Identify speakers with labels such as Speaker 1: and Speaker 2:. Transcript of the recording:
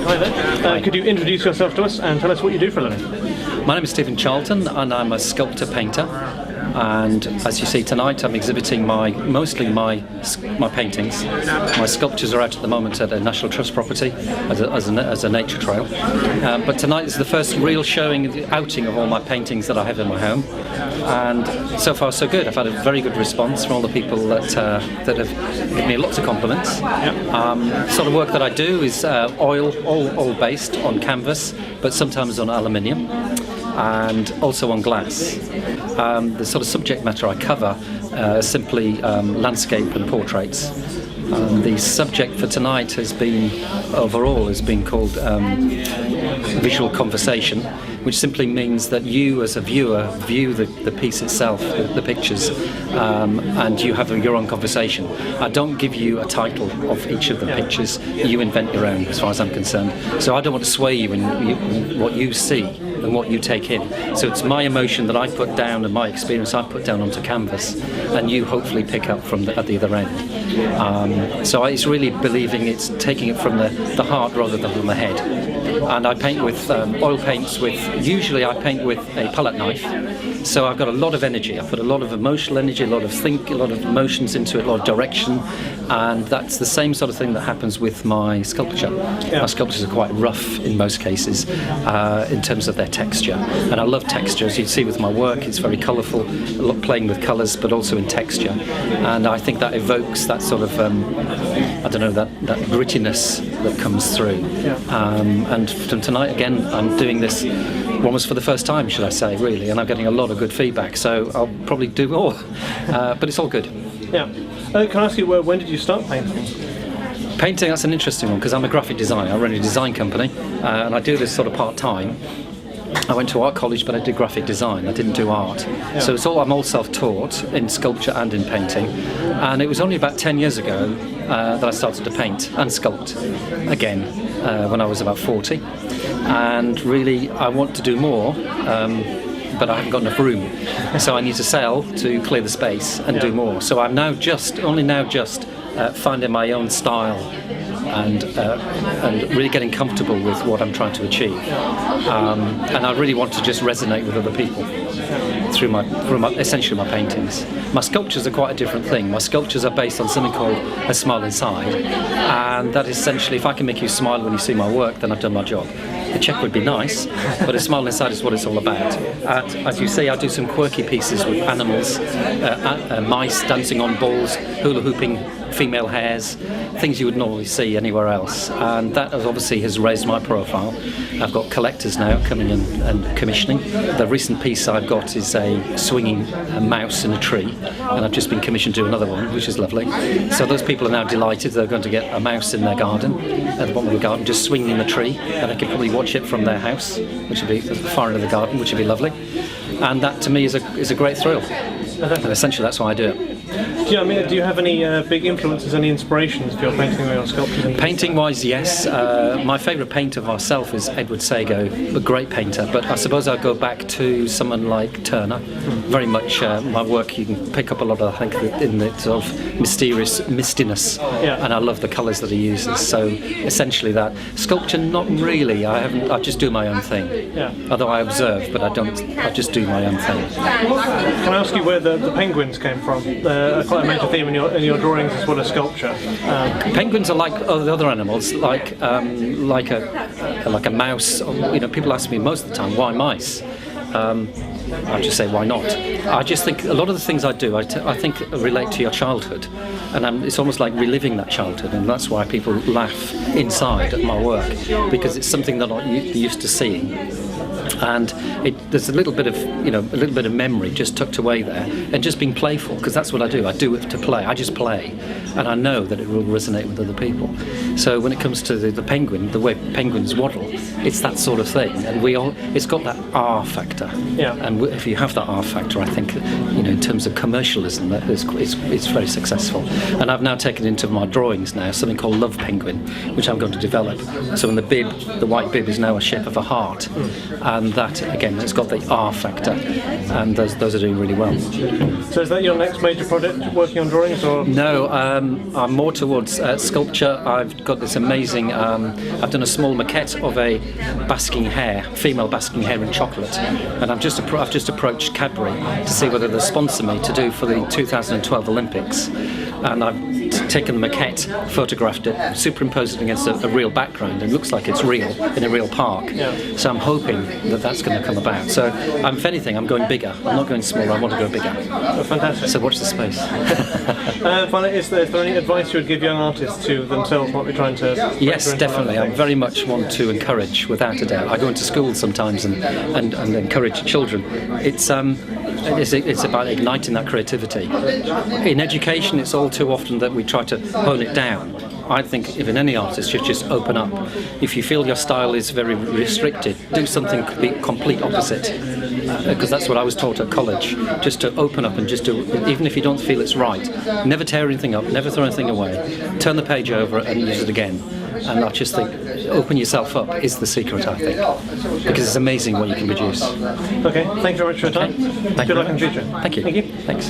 Speaker 1: Hi there. Could you introduce yourself to us and tell us what you do for a living?
Speaker 2: My name is Charlton and I'm a sculptor painter, and as you see tonight I'm exhibiting mostly my paintings. My sculptures are out at the moment at a National Trust property as a nature trail, but tonight is the first real outing of all my paintings that I have in my home, and so far so good. I've had a very good response from all the people that have given me lots of compliments. Yep. Sort of work that I do is oil based on canvas, but sometimes on aluminium, and also on glass. The sort of subject matter I cover simply landscape and portraits. The subject for tonight has been called visual conversation, which simply means that you as a viewer view the piece itself, the pictures, and you have your own conversation. I don't give you a title of each of the pictures, you invent your own as far as I'm concerned. So I don't want to sway you in what you see and what you take in. So it's my emotion that I put down and my experience I put down onto canvas, and you hopefully pick up at the other end. So it's really believing it's taking it from the heart rather than from the head. And I paint with oil paints. Usually I paint with a palette knife, so I've got a lot of energy. I put a lot of emotional energy, a lot of emotions into it, a lot of direction, and that's the same sort of thing that happens with my sculpture. Yeah. My sculptures are quite rough in most cases in terms of their texture, and I love texture. As you see with my work, it's very colourful, a lot playing with colours, but also in texture, and I think that evokes that sort of that grittiness that comes through. Yeah. And from tonight again, I'm doing this almost for the first time, should I say, really, and I'm getting a lot of good feedback, so I'll probably do more, but it's all good.
Speaker 1: Yeah. Can I ask you, when did you start painting?
Speaker 2: Painting, that's an interesting one, because I'm a graphic designer. I run a design company, and I do this sort of part-time. I went to art college, but I did graphic design. I didn't do art. Yeah. So I'm all self-taught in sculpture and in painting. And it was only about 10 years ago that I started to paint and sculpt again when I was about 40. And really, I want to do more, but I haven't got enough room. So I need to sell to clear the space and do more. So I'm only now just finding my own style and really getting comfortable with what I'm trying to achieve. And I really want to just resonate with other people through essentially my paintings. My sculptures are quite a different thing. My sculptures are based on something called a smile inside, and that is essentially, if I can make you smile when you see my work, then I've done my job. The check would be nice, but a smile inside is what it's all about. And as you see, I do some quirky pieces with animals, mice dancing on balls, hula hooping female hares, things you would normally see anywhere else. And that obviously has raised my profile. I've got collectors now coming in and commissioning. The recent piece I've got is a swinging mouse in a tree, and I've just been commissioned to do another one, which is lovely. So those people are now delighted. They're going to get a mouse in their garden, at the bottom of the garden, just swinging in the tree, and they can probably watch it from their house, which would be the far end of the garden, which would be lovely. And that to me is a great thrill. And essentially that's why I do it.
Speaker 1: Do you have any big influences, any inspirations for your painting or your sculpture?
Speaker 2: Painting-wise, yes. My favourite painter myself is Edward Sago, a great painter, but I suppose I'll go back to someone like Turner. Very much my work, you can pick up a lot of, I think, in the sort of mysterious mistiness, and I love the colours that he uses. So essentially that. Sculpture, not really. I just do my own thing. Yeah. Although I observe, but I just do my own thing.
Speaker 1: Can I ask you where the penguins came from? Quite a major theme in your drawings as well as sculpture.
Speaker 2: Penguins are like other animals, like a mouse. People ask me most of the time, why mice? I just say, why not? I just think a lot of the things I do, I think relate to your childhood, and it's almost like reliving that childhood, and that's why people laugh inside at my work, because it's something that I'm used to seeing. And there's a little bit of memory just tucked away there, and just being playful, because that's what I do. I do it to play. I just play, and I know that it will resonate with other people. So when it comes to the penguin, the way penguins waddle, it's that sort of thing, and it's got that R factor.
Speaker 1: Yeah.
Speaker 2: And if you have that R factor, I think, in terms of commercialism, that it's very successful. And I've now taken into my drawings now something called Love Penguin, which I'm going to develop. So in the bib, the white bib is now a shape of a heart, and that again, it's got the R factor, and those are doing really well.
Speaker 1: So is that your next major project, working on drawings, or?
Speaker 2: No, I'm more towards sculpture. I've got this amazing. I've done a small maquette of a basking hare, female basking hare in chocolate, and I've just approached Cadbury to see whether they'll sponsor me to do for the 2012 Olympics. And I've taken the maquette, photographed it, superimposed it against a real background, and it looks like it's real in a real park.
Speaker 1: Yeah.
Speaker 2: So I'm hoping that that's going to come about. So if anything, I'm going bigger. I'm not going smaller. I want to go bigger.
Speaker 1: Oh, fantastic.
Speaker 2: So watch the space.
Speaker 1: Finally, is there any advice you would give young artists who themselves might be trying to?
Speaker 2: Yes, definitely. I very much want to encourage, without a doubt. I go into schools sometimes and encourage children. It's about igniting that creativity. In education, it's all too often that we try to hone it down. I think if in any artist, you just open up. If you feel your style is very restricted, do something complete opposite. Because that's what I was taught at college, just to open up and just do, even if you don't feel it's right, never tear anything up, never throw anything away, turn the page over and use it again. And I just think open yourself up is the secret, I think, because it's amazing what you can produce.
Speaker 1: Okay, thank you very much for your time.
Speaker 2: Thank
Speaker 1: Good luck in the future.
Speaker 2: Thank you.
Speaker 1: Thank you.
Speaker 2: Thanks.